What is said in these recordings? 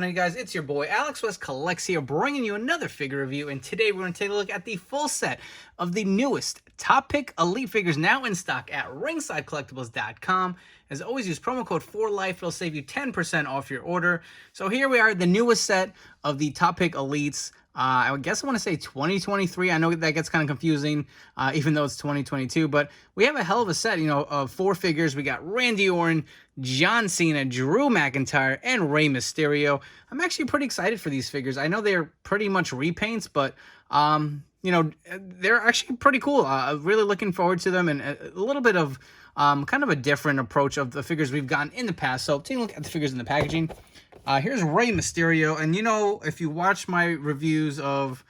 going on, you guys? It's your boy Alex West Collects here, bringing you another figure review. And today we're going to take a look at the full set of the newest Top Pick Elite figures now in stock at ringsidecollectibles.com. As always, use promo code 4LIFE. It'll save you 10% off your order. So here we are, the newest set of the Top Pick Elites. I guess I want to say 2023. I know that gets kind of confusing, even though it's 2022. But we have a hell of a set, of 4 figures. We got Randy Orton, John Cena, Drew McIntyre, and Rey Mysterio. I'm actually pretty excited for these figures. I know they're pretty much repaints, but they're actually pretty cool. Really looking forward to them, and a little bit of kind of a different approach of the figures we've gotten in the past. So take a look at the figures in the packaging. Here's Rey Mysterio, and if you watch my reviews of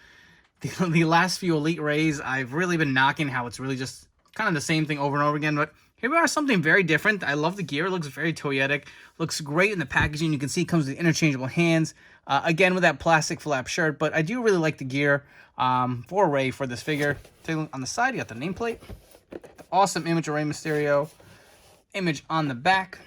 the last few Elite Reys, I've really been knocking how it's really just kind of the same thing over and over again, but here we are, something very different. I love the gear. It looks very toyetic. Looks great in the packaging. You can see it comes with interchangeable hands, again with that plastic flap shirt, but I do really like the gear for Rey for this figure. Take a look on the side, you got the nameplate, the awesome image of Rey Mysterio, image on the back.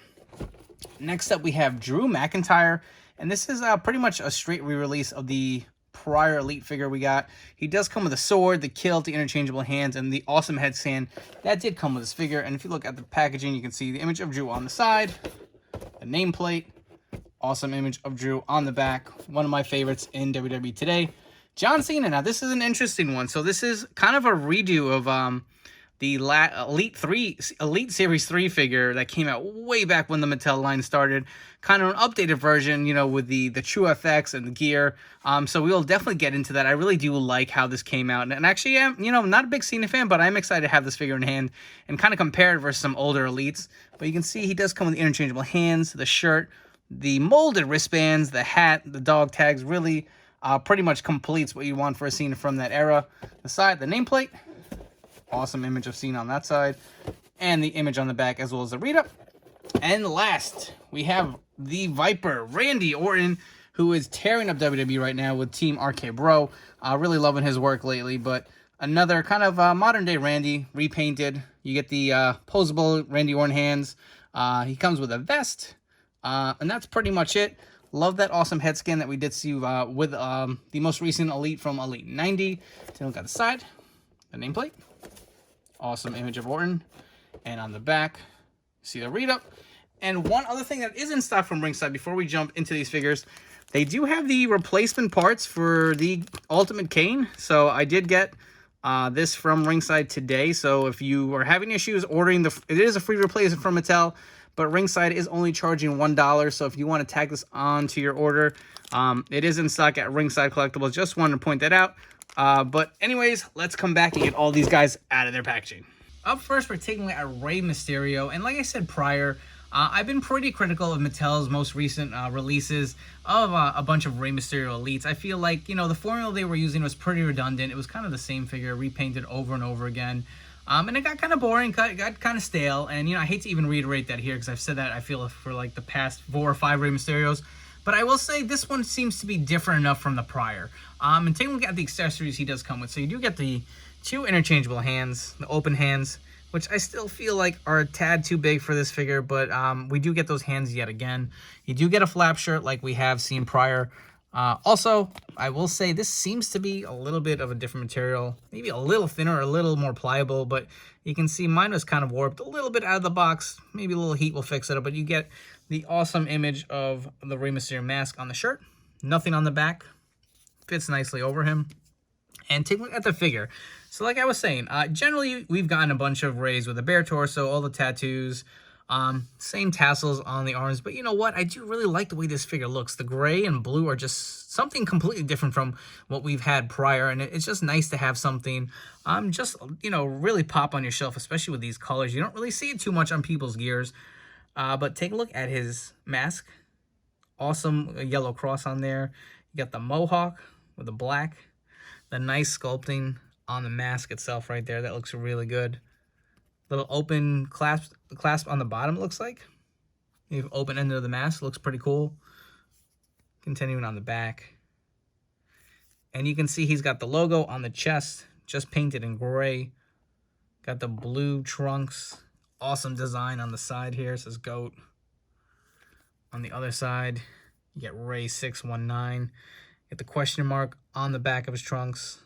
Next up, we have Drew McIntyre, and this is pretty much a straight re-release of the prior Elite figure we got. He does come with a sword, the kilt, the interchangeable hands, and the awesome headstand. That did come with this figure, and if you look at the packaging, you can see the image of Drew on the side, the nameplate, awesome image of Drew on the back. One of my favorites in WWE today. John Cena. Now, this is an interesting one. So this is kind of a redo of the Elite Series 3 figure that came out way back when the Mattel line started. Kind of an updated version, with the True FX and the gear. So we'll definitely get into that. I really do like how this came out. And actually, I'm not a big Cena fan, but I'm excited to have this figure in hand and kind of compare it versus some older Elites. But you can see he does come with the interchangeable hands, the shirt, the molded wristbands, the hat, the dog tags. Really pretty much completes what you want for a Cena from that era. The side, the nameplate. Awesome image of Cena on that side, and the image on the back as well as the read-up. And last, we have the Viper, Randy Orton, who is tearing up WWE right now with Team RK Bro. Really loving his work lately, but another kind of modern-day Randy, repainted. You get the posable Randy Orton hands. He comes with a vest, and that's pretty much it. Love that awesome head scan that we did see with the most recent Elite from Elite 90. Take a look at the side, the nameplate. Awesome image of Orton, and on the back, see the read-up. And one other thing that is in stock from Ringside before we jump into these figures, they do have the replacement parts for the Ultimate Kane. So I did get this from Ringside today. So if you are having issues ordering it is a free replacement from Mattel, but Ringside is only charging $1. So if you want to tag this on to your order, it is in stock at Ringside Collectibles. Just wanted to point that out. But anyways, let's come back and get all these guys out of their packaging. Up first, we're taking a look at Rey Mysterio. And like I said prior, I've been pretty critical of Mattel's most recent releases of a bunch of Rey Mysterio Elites. I feel like, the formula they were using was pretty redundant. It was kind of the same figure, repainted over and over again. And it got kind of boring, got kind of stale. And, I hate to even reiterate that here because I've said that, I feel, for like the past 4 or 5 Rey Mysterios. But I will say this one seems to be different enough from the prior. And taking a look at the accessories he does come with. So you do get the 2 interchangeable hands, the open hands, which I still feel like are a tad too big for this figure. But we do get those hands yet again. You do get a flap shirt like we have seen prior. Also, I will say this seems to be a little bit of a different material. Maybe a little thinner, a little more pliable. But you can see mine was kind of warped a little bit out of the box. Maybe a little heat will fix it up. But you get the awesome image of the Rey Mysterio mask on the shirt. Nothing on the back. Fits nicely over him. And take a look at the figure. So like I was saying, generally we've gotten a bunch of Reys with a bare torso, all the tattoos, same tassels on the arms. But you know what? I do really like the way this figure looks. The gray and blue are just something completely different from what we've had prior. And it's just nice to have something just, really pop on your shelf, especially with these colors. You don't really see it too much on people's gears. But take a look at his mask. Awesome yellow cross on there. You got the mohawk with the black. The nice sculpting on the mask itself right there. That looks really good. Little open clasp on the bottom, it looks like. You have open end of the mask. Looks pretty cool. Continuing on the back. And you can see he's got the logo on the chest. Just painted in gray. Got the blue trunks. Awesome design on the side here. It says GOAT. On the other side, You get Rey 619. Get the question mark on the back of his trunks.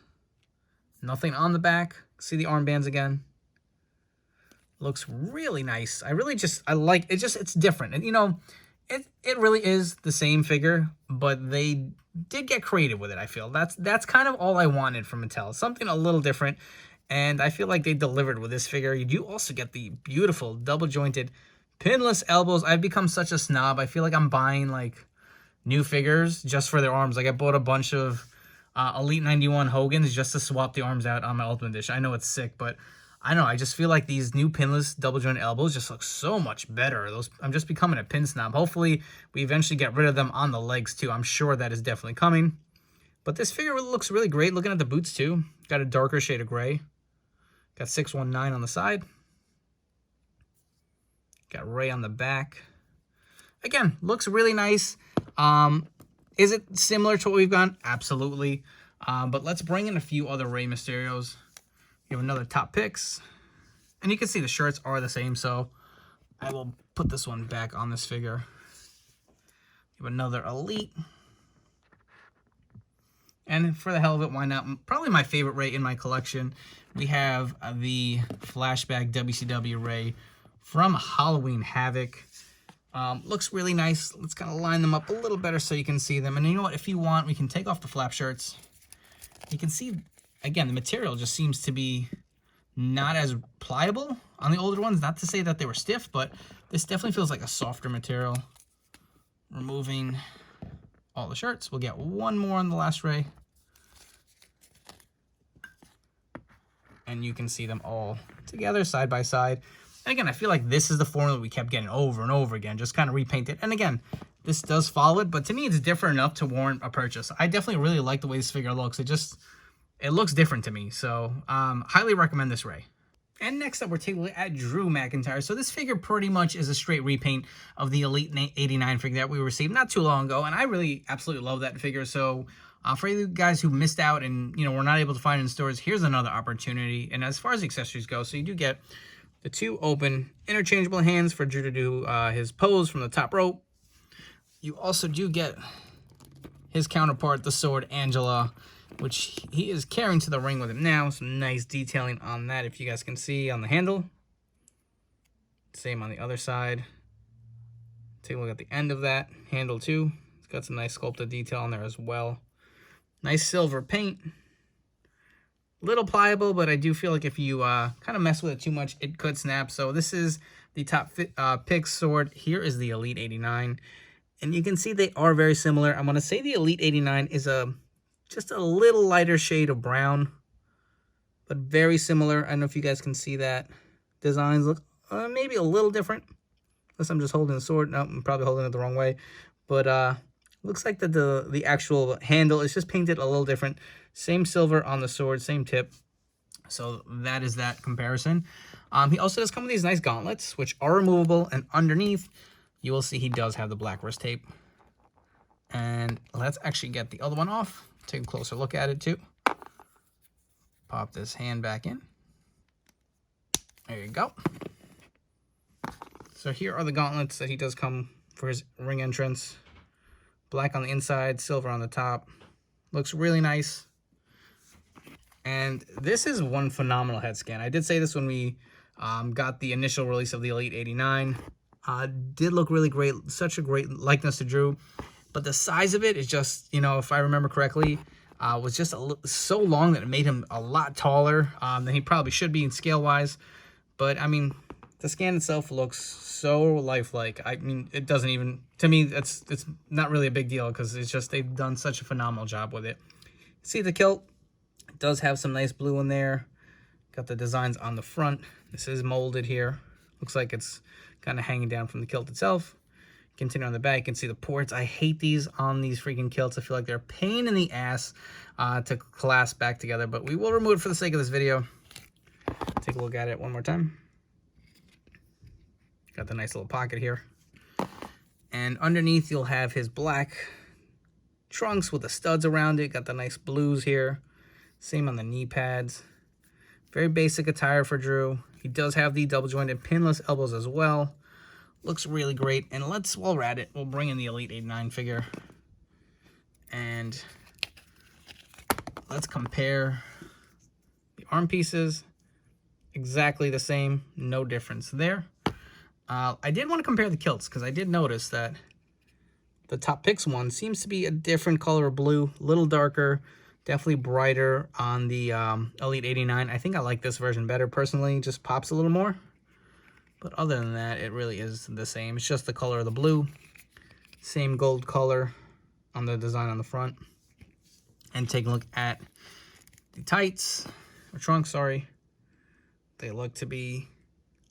Nothing on the back. See the armbands again. Looks really nice. I like it. It's different. And, you know, it really is the same figure, but they did get creative with it, I feel. That's kind of all I wanted from Mattel. Something a little different. And I feel like they delivered with this figure. You do also get the beautiful double-jointed pinless elbows. I've become such a snob. I feel like I'm buying, like, new figures just for their arms. Like, I bought a bunch of Elite 91 Hogan's just to swap the arms out on my Ultimate Edition. I know it's sick, but I don't know. I just feel like these new pinless double-jointed elbows just look so much better. I'm just becoming a pin snob. Hopefully, we eventually get rid of them on the legs, too. I'm sure that is definitely coming. But this figure looks really great. Looking at the boots, too. Got a darker shade of gray. Got 619 on the side. Got Rey on the back. Again, looks really nice. Is it similar to what we've got? Absolutely. But let's bring in a few other Rey Mysterios. You have another Top Picks. And you can see the shirts are the same, so I will put this one back on this figure. You have another Elite. And for the hell of it, why not? Probably my favorite Rey in my collection. We have the Flashback WCW Rey from Halloween Havoc. Looks really nice. Let's kind of line them up a little better so you can see them. And you know what? If you want, we can take off the flap shirts. You can see, again, the material just seems to be not as pliable on the older ones. Not to say that they were stiff, but this definitely feels like a softer material. Removing all the shirts. We'll get one more on the last Rey. And you can see them all together, side by side. And again, I feel like this is the formula we kept getting over and over again, just kind of repaint it. And again, this does follow it, but to me, it's different enough to warrant a purchase. I definitely really like the way this figure looks. It looks different to me. So, highly recommend this Rey. And next up, we're taking a look at Drew McIntyre. So this figure pretty much is a straight repaint of the Elite 89 figure that we received not too long ago. And I really absolutely love that figure. So for you guys who missed out and, you know, were not able to find it in stores, here's another opportunity. And as far as accessories go, so you do get the two open interchangeable hands for Drew to do his pose from the top rope. You also do get his counterpart, the sword, Angela, which he is carrying to the ring with him now. Some nice detailing on that, if you guys can see on the handle. Same on the other side. Take a look at the end of that handle too. It's got some nice sculpted detail on there as well. Nice silver paint. Little pliable, but I do feel like if you kind of mess with it too much, it could snap. So this is the Top Picks sword. Here is the Elite 89. And you can see they are very similar. I'm going to say the Elite 89 is just a little lighter shade of brown, but very similar. I don't know if you guys can see that. Designs look maybe a little different, unless I'm just holding the sword. No, I'm probably holding it the wrong way. But looks like the actual handle is just painted a little different. Same silver on the sword, same tip. So that is that comparison. He also does come with these nice gauntlets, which are removable, and underneath, you will see he does have the black wrist tape. And let's actually get the other one off. Take a closer look at it too. Pop this hand back in. There you go. So here are the gauntlets that he does come for his ring entrance. Black on the inside, silver on the top. Looks really nice. And this is one phenomenal head scan. I did say this when we got the initial release of the Elite 89. Did look really great. Such a great likeness to Drew. But the size of it is just, you know, if I remember correctly, was just so long that it made him a lot taller than he probably should be in scale-wise. But, I mean, the scan itself looks so lifelike. I mean, it doesn't even, to me, it's not really a big deal because it's just they've done such a phenomenal job with it. See the kilt? It does have some nice blue in there. Got the designs on the front. This is molded here. Looks like it's kind of hanging down from the kilt itself. Continue on the back, you can see the ports. I hate these on these freaking kilts. I feel like they're a pain in the ass to clasp back together, but we will remove it for the sake of this video. Take a look at it one more time. Got the nice little pocket here. And underneath, you'll have his black trunks with the studs around it. Got the nice blues here. Same on the knee pads. Very basic attire for Drew. He does have the double jointed pinless elbows as well. Looks really great. And while we're at it, we'll bring in the Elite 89 figure. And let's compare the arm pieces. Exactly the same, no difference there. I did want to compare the kilts because I did notice that the Top Picks one seems to be a different color of blue, a little darker, definitely brighter on the Elite 89. I think I like this version better personally, just pops a little more. But other than that, it really is the same. It's just the color of the blue, same gold color on the design on the front. And take a look at the tights, or trunks, sorry. They look to be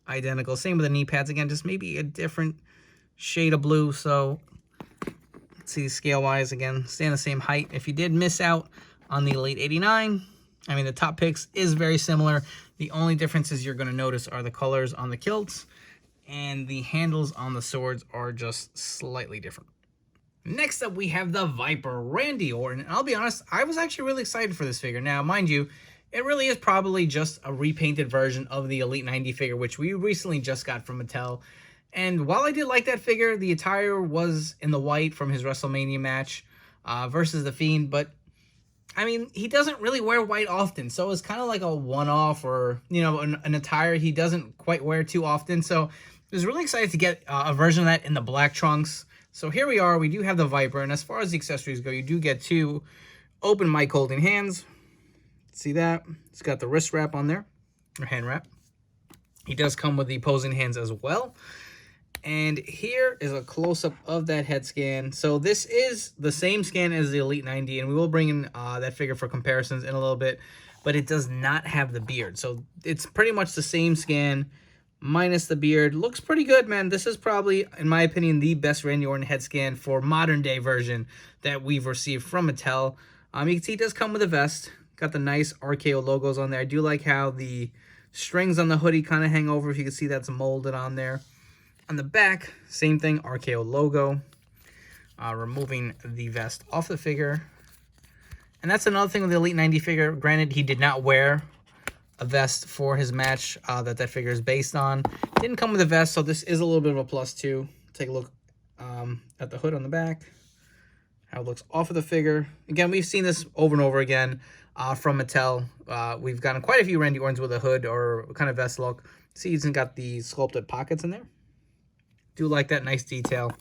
identical. Same with the knee pads. Again, just maybe a different shade of blue. So let's see scale-wise. Again, stay on the same height. If you did miss out on the Elite 89, I mean, the Top Picks is very similar. The only differences you're going to notice are the colors on the kilts, and the handles on the swords are just slightly different. Next up, we have the Viper, Randy Orton. And I'll be honest, I was actually really excited for this figure. Now, mind you, it really is probably just a repainted version of the Elite 90 figure, which we recently just got from Mattel. And while I did like that figure, the attire was in the white from his WrestleMania match versus The Fiend. But, I mean, he doesn't really wear white often. So it's kind of like a one-off, or, you know, an attire he doesn't quite wear too often. So I was really excited to get a version of that in the black trunks. So here we are. We do have the Viper. And as far as the accessories go, you do get 2 open mic holding hands. See that? It's got the wrist wrap on there, or hand wrap. He does come with the opposing hands as well. And here is a close-up of that head scan. So this is the same scan as the Elite 90, and we will bring in that figure for comparisons in a little bit, but it does not have the beard. So it's pretty much the same scan, minus the beard. Looks pretty good, man. This is probably, in my opinion, the best Randy Orton head scan for modern-day version that we've received from Mattel. You can see it does come with a vest. Got the nice RKO logos on there. I do like how the strings on the hoodie kind of hang over. If you can see, that's molded on there. On the back, same thing, RKO logo. Removing the vest off the figure. And that's another thing with the Elite 90 figure. Granted, he did not wear a vest for his match that figure is based on. Didn't come with a vest, so this is a little bit of a plus too. Take a look at the hood on the back. How it looks off of the figure. Again, we've seen this over and over again. From Mattel. We've gotten quite a few Randy Ortons with a hood or kind of vest look. See, he's got the sculpted pockets in there. Do like that nice detail.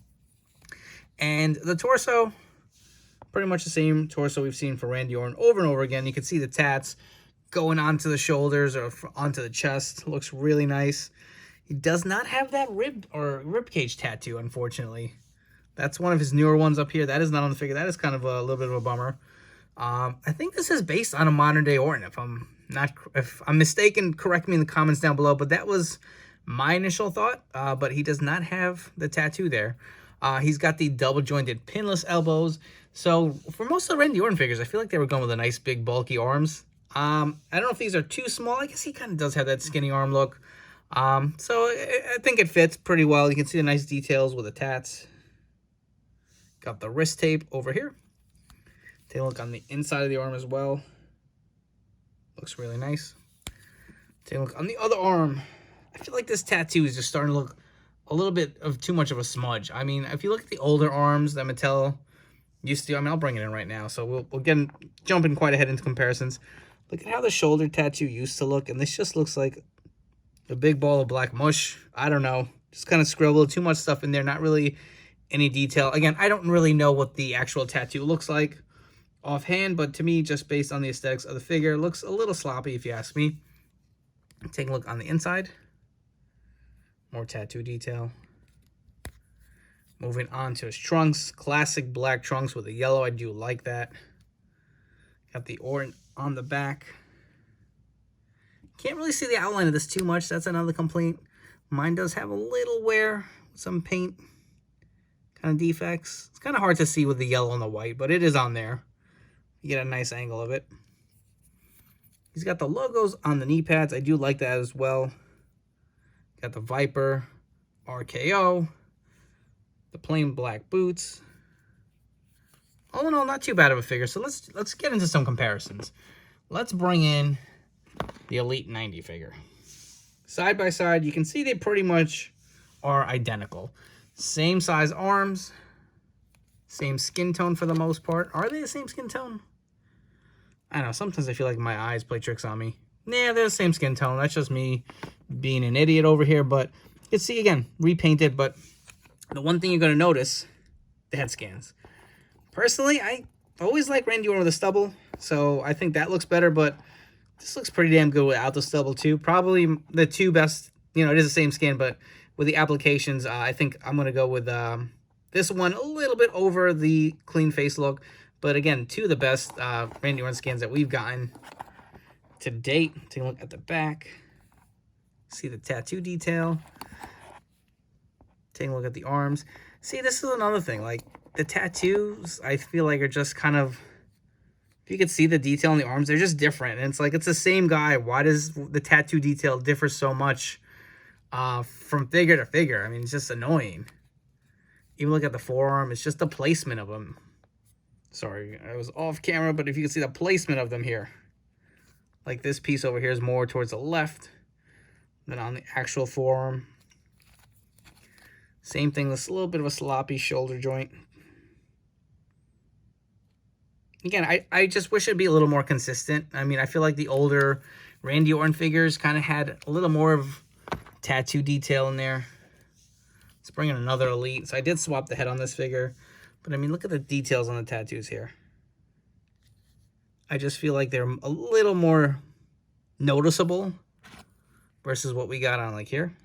And the torso, pretty much the same torso we've seen for Randy Orton over and over again. You can see the tats going onto the shoulders or onto the chest. Looks really nice. He does not have that rib cage tattoo, unfortunately. That's one of his newer ones up here. That is not on the figure. That is kind of a little bit of a bummer. I think this is based on a modern day Orton. If I'm mistaken, correct me in the comments down below, but that was my initial thought. But he does not have the tattoo there. He's got the double jointed pinless elbows. So for most of the Randy Orton figures, I feel like they were going with a nice big bulky arms. I don't know if these are too small. I guess he kind of does have that skinny arm look. So I think it fits pretty well. You can see the nice details with the tats. Got the wrist tape over here. Take a look on the inside of the arm as well. Looks really nice. Take a look on the other arm. I feel like this tattoo is just starting to look a little bit of too much of a smudge. I mean, if you look at the older arms that Mattel used to, I mean, I'll bring it in right now. So we'll get jumping quite ahead into comparisons. Look at how the shoulder tattoo used to look, and this just looks like a big ball of black mush. I don't know. Just kind of scribbled, too much stuff in there, not really any detail. Again, I don't really know what the actual tattoo looks like offhand, but to me, just based on the aesthetics of the figure, it looks a little sloppy if you ask me. Take a look on the inside. More tattoo detail. Moving on to his trunks. Classic black trunks with the yellow. I do like that. Got the Orton on the back. Can't really see the outline of this too much. That's another complaint. Mine does have a little wear, some paint kind of defects. It's kind of hard to see with the yellow and the white, but it is on there. You get a nice angle of it. He's got the logos on the knee pads. I do like that as well. Got the Viper, RKO, the plain black boots. All in all, not too bad of a figure. So let's get into some comparisons. Let's bring in the Elite 90 figure. Side by side, you can see they pretty much are identical. Same size arms, same skin tone for the most part. Are they the same skin tone? I don't know, sometimes I feel like my eyes play tricks on me. Nah, they're the same skin tone. That's just me being an idiot over here, but you can see, again, repainted, but the one thing you're going to notice, the head scans. Personally, I always like Randy Orton with a stubble, so I think that looks better, but this looks pretty damn good without the stubble, too. Probably the two best, you know, it is the same skin, but with the applications, I think I'm going to go with this one a little bit over the clean face look. But again, two of the best Randy Orton skins that we've gotten to date. Take a look at the back. See the tattoo detail. Take a look at the arms. See, this is another thing. Like, the tattoos, I feel like, are just kind of... If you could see the detail on the arms, they're just different. And it's like, it's the same guy. Why does the tattoo detail differ so much from figure to figure? I mean, it's just annoying. Even look at the forearm. It's just the placement of them. Sorry, I was off camera, but if you can see the placement of them here. Like this piece over here is more towards the left than on the actual forearm. Same thing, this little bit of a sloppy shoulder joint. Again, I just wish it'd be a little more consistent. I mean, I feel like the older Randy Orton figures kind of had a little more of tattoo detail in there. Let's bring in another Elite. So I did swap the head on this figure. But, I mean, look at the details on the tattoos here. I just feel like they're a little more noticeable versus what we got on, like, here.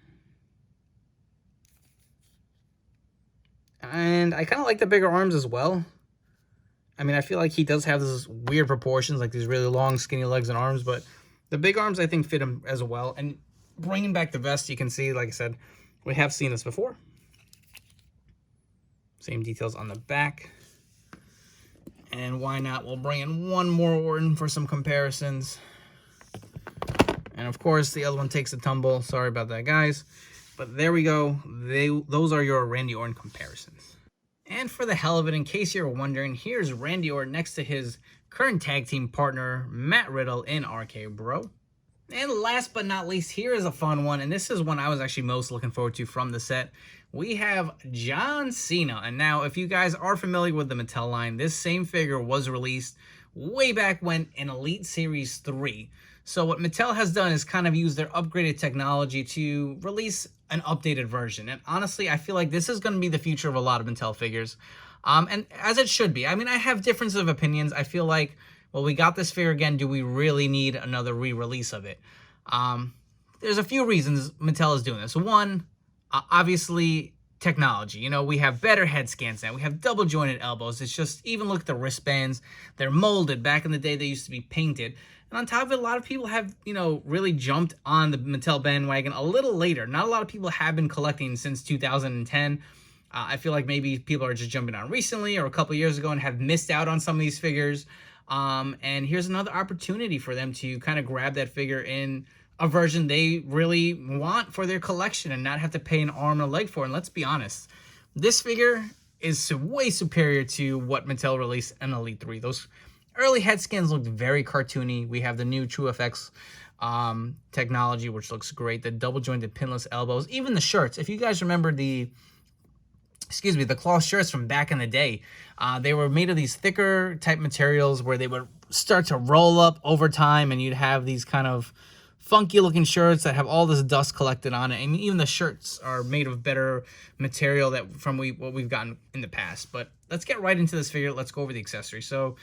And I kind of like the bigger arms as well. I mean, I feel like he does have these weird proportions, like these really long, skinny legs and arms. But the big arms, I think, fit him as well. And bringing back the vest, you can see, like I said, we have seen this before. Same details on the back. And why not? We'll bring in one more Orton for some comparisons. And of course, the other one takes a tumble. Sorry about that, guys. But there we go. Those are your Randy Orton comparisons. And for the hell of it, in case you're wondering, here's Randy Orton next to his current tag team partner, Matt Riddle in RK Bro. And last but not least, here is a fun one. And this is one I was actually most looking forward to from the set. We have John Cena. And now, if you guys are familiar with the Mattel line, this same figure was released way back when in Elite Series 3. So what Mattel has done is kind of use their upgraded technology to release an updated version. And honestly, I feel like this is going to be the future of a lot of Mattel figures. And as it should be. I mean, I have differences of opinions. I feel like, well, we got this figure again. Do we really need another re-release of it? There's a few reasons Mattel is doing this. One, obviously, technology. You know, we have better head scans now. We have double jointed elbows. It's just, even look at the wristbands. They're molded. Back in the day, they used to be painted. And on top of it, a lot of people have, you know, really jumped on the Mattel bandwagon a little later. Not a lot of people have been collecting since 2010. I feel like maybe people are just jumping on recently or a couple years ago and have missed out on some of these figures. And here's another opportunity for them to kind of grab that figure in a version they really want for their collection and not have to pay an arm and a leg for. And let's be honest, this figure is way superior to what Mattel released in Elite 3. Those early head skins looked very cartoony. We have the new TrueFX technology, which looks great. The double jointed pinless elbows, even the shirts. If you guys remember the cloth shirts from back in the day, they were made of these thicker type materials where they would start to roll up over time, and you'd have these kind of funky looking shirts that have all this dust collected on it. I mean, even the shirts are made of better material that from what we've gotten in the past. But let's get right into this figure. Let's go over the accessories. So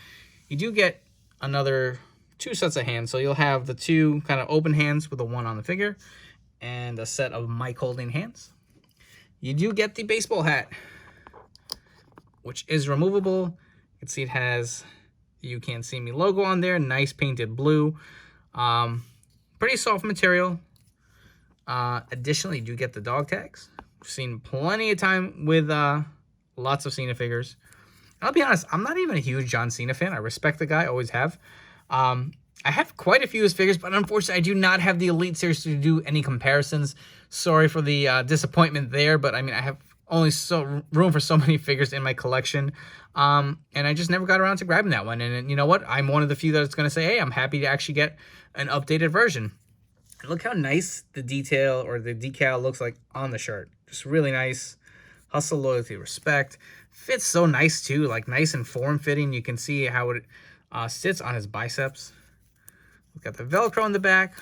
you do get another 2 sets of hands. So you'll have the 2 kind of open hands with the 1 on the figure and a set of mic holding hands. You do get the baseball hat, which is removable. You can see it has "You Can't See Me" logo on there. Nice painted blue. Pretty soft material. Additionally, you do get the dog tags. We've seen plenty of time with lots of Cena figures. I'll be honest, I'm not even a huge John Cena fan. I respect the guy, always have. I have quite a few of his figures, but unfortunately, I do not have the Elite Series to do any comparisons. Sorry for the disappointment there, but I mean, I have only room for so many figures in my collection. And I just never got around to grabbing that one. And you know what? I'm one of the few that's going to say, hey, I'm happy to actually get an updated version. Look how nice the detail or the decal looks like on the shirt. Just really nice. Hustle, loyalty, respect. Fits so nice too, like nice and form-fitting. You can see how it sits on his biceps. We've got the Velcro in the back.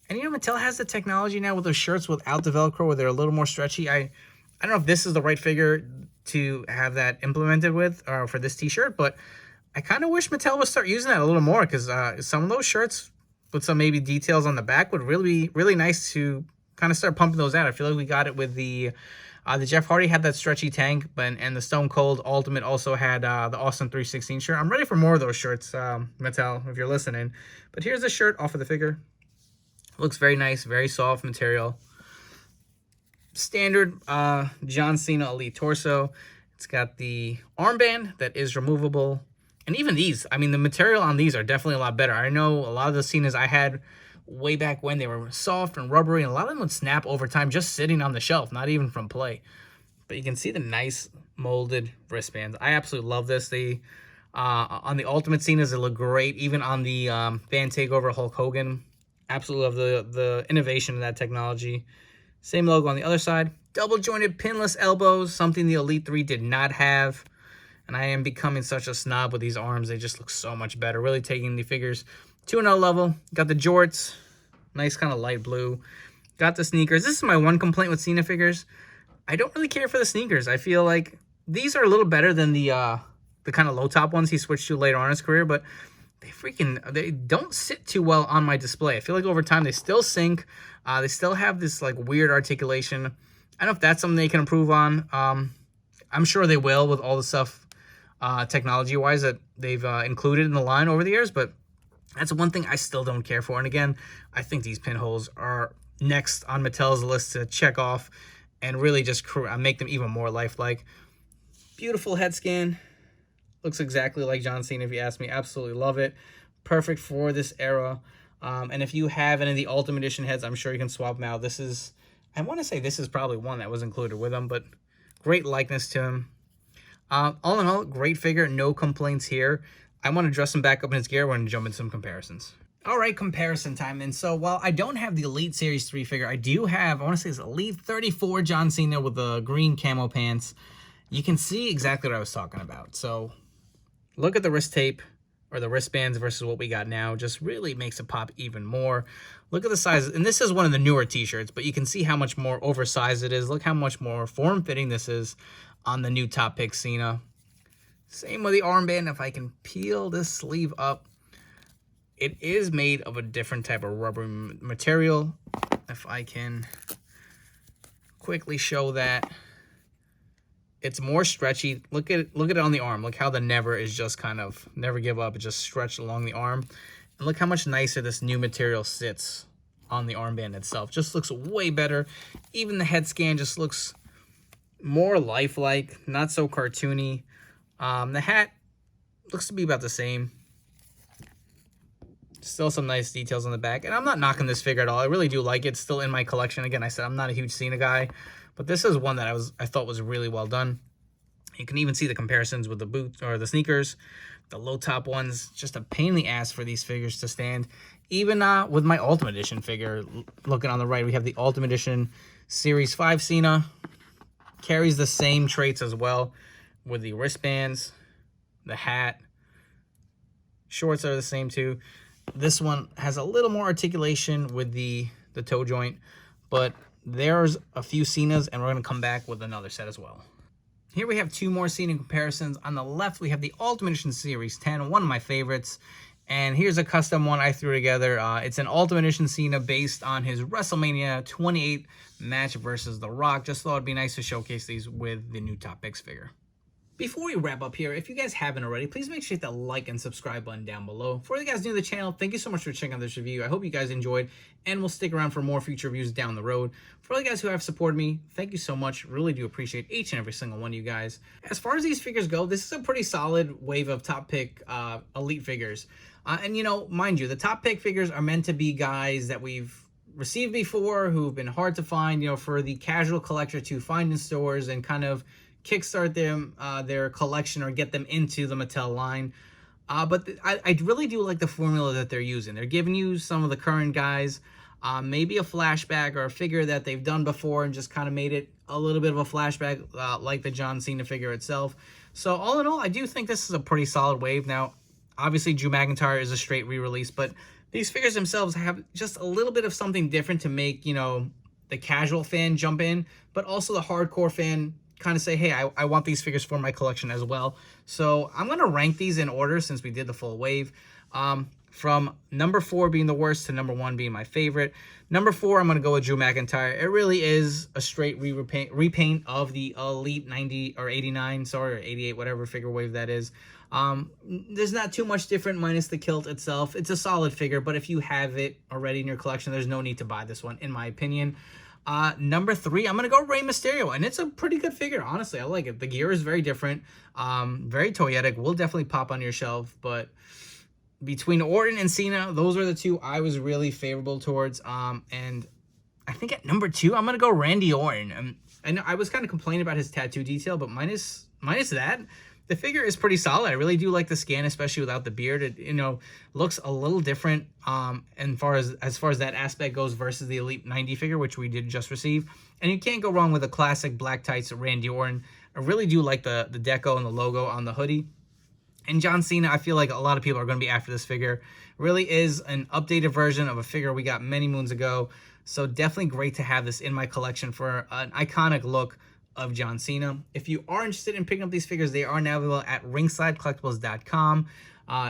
And you know, Mattel has the technology now with those shirts without the Velcro where they're a little more stretchy. I don't know if this is the right figure to have that implemented with for this t-shirt, but I kind of wish Mattel would start using that a little more, because some of those shirts with some maybe details on the back would really be really nice to kind of start pumping those out. I feel like we got it with the Jeff Hardy had that stretchy tank, and the Stone Cold Ultimate also had the Austin 316 shirt. I'm ready for more of those shirts, Mattel, if you're listening. But here's the shirt off of the figure. Looks very nice, very soft material. Standard John Cena Elite torso. It's got the armband that is removable. And even these, I mean, the material on these are definitely a lot better. I know a lot of the Cenas I had way back when, they were soft and rubbery, and a lot of them would snap over time just sitting on the shelf, not even from play. But you can see the nice molded wristbands. I absolutely love this. They on the Ultimate Cenas, they look great. Even on the Fan Takeover Hulk Hogan, absolutely love the innovation of that technology. Same logo on the other side. Double jointed pinless elbows, something the Elite 3 did not have. And I am becoming such a snob with these arms. They just look so much better. Really taking the figures to another level. Got the jorts. Nice kind of light blue. Got the sneakers. This is my one complaint with Cena figures. I don't really care for the sneakers. I feel like these are a little better than the kind of low top ones he switched to later on in his career. But they don't sit too well on my display. I feel like over time they still sink. They still have this like weird articulation. I don't know if that's something they can improve on. I'm sure they will with all the stuff technology-wise that they've included in the line over the years, but that's one thing I still don't care for. And again, I think these pinholes are next on Mattel's list to check off and really just make them even more lifelike. Beautiful head scan. Looks exactly like John Cena, if you ask me. Absolutely love it. Perfect for this era. And if you have any of the Ultimate Edition heads, I'm sure you can swap them out. I want to say this is probably one that was included with them, but great likeness to him. All in all, great figure. No complaints here. I want to dress him back up in his gear. We're going to jump into some comparisons. All right, comparison time. And so while I don't have the Elite Series 3 figure, I do have, I want to say it's Elite 34 John Cena with the green camo pants. You can see exactly what I was talking about. So look at the wrist tape or the wristbands versus what we got now. Just really makes it pop even more. Look at the size. And this is one of the newer t-shirts, but you can see how much more oversized it is. Look how much more form-fitting this is on the new Top Pick Cena. Same with the armband. If I can peel this sleeve up, it is made of a different type of rubber material. If I can quickly show that, it's more stretchy. Look at it on the arm. Look how the never is just kind of never give up. It just stretched along the arm. And look how much nicer this new material sits on the armband itself. Just looks way better. Even the head scan just looks more lifelike, not so cartoony. The hat looks to be about the same. Still some nice details on the back. And I'm not knocking this figure at all. I really do like it. It's still in my collection. Again, I said I'm not a huge Cena guy, but this is one that I thought was really well done. You can even see the comparisons with the boots or the sneakers. The low top ones, just a pain in the ass for these figures to stand. Even with my Ultimate Edition figure, looking on the right, we have the Ultimate Edition Series 5 Cena. Carries the same traits as well with the wristbands, the hat. Shorts are the same too. This one has a little more articulation with the toe joint, but there's a few Cenas, and we're going to come back with another set as well. Here we have two more Cena comparisons. On the left, we have the Ultimate Edition Series 10, one of my favorites. And here's a custom one I threw together. It's an Ultimate Edition Cena based on his WrestleMania 28 match versus The Rock. Just thought it'd be nice to showcase these with the new Top Picks figure. Before we wrap up here, if you guys haven't already, please make sure you hit the like and subscribe button down below. For you guys new to the channel, thank you so much for checking out this review. I hope you guys enjoyed, and we'll stick around for more future reviews down the road. For all you guys who have supported me, thank you so much. Really do appreciate each and every single one of you guys. As far as these figures go, this is a pretty solid wave of Top Pick Elite figures. And, you know, mind you, the Top Pick figures are meant to be guys that we've received before, who've been hard to find, you know, for the casual collector to find in stores and kind of kickstart them their collection or get them into the Mattel line. But I really do like the formula that they're using. They're giving you some of the current guys, maybe a flashback or a figure that they've done before and just kind of made it a little bit of a flashback, like the John Cena figure itself. So all in all, I do think this is a pretty solid wave. Now, obviously, Drew McIntyre is a straight re-release, but these figures themselves have just a little bit of something different to make, you know, the casual fan jump in, but also the hardcore fan kind of say, hey, I want these figures for my collection as well. So I'm going to rank these in order since we did the full wave. From number 4 being the worst to number 1 being my favorite. Number 4, I'm going to go with Drew McIntyre. It really is a straight repaint of the Elite 90 or 89, sorry, or 88, whatever figure wave that is. There's not too much different minus the kilt itself. It's a solid figure, but if you have it already in your collection, there's no need to buy this one, in my opinion. Number 3, I'm going to go Rey Mysterio, and it's a pretty good figure. Honestly, I like it. The gear is very different, very toyetic, will definitely pop on your shelf, but between Orton and Cena, those are the two I was really favorable towards. And I think at number 2, I'm going to go Randy Orton. I know I was kind of complaining about his tattoo detail, but minus that, the figure is pretty solid. I really do like the skin, especially without the beard. It, you know, looks a little different as far as that aspect goes versus the Elite 90 figure, which we did just receive. And you can't go wrong with a classic black tights Randy Orton. I really do like the deco and the logo on the hoodie. And John Cena, I feel like a lot of people are going to be after this figure. Really is an updated version of a figure we got many moons ago. So definitely great to have this in my collection for an iconic look of John Cena. If you are interested in picking up these figures, they are now available at ringsidecollectibles.com.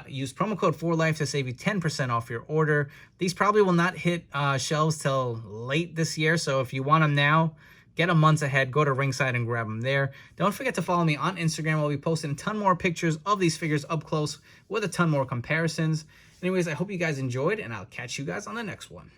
Use promo code 4LIFE to save you 10% off your order. These probably will not hit shelves till late this year. So if you want them now, get them months ahead. Go to Ringside and grab them there. Don't forget to follow me on Instagram. I'll be posting a ton more pictures of these figures up close with a ton more comparisons. Anyways, I hope you guys enjoyed, and I'll catch you guys on the next one.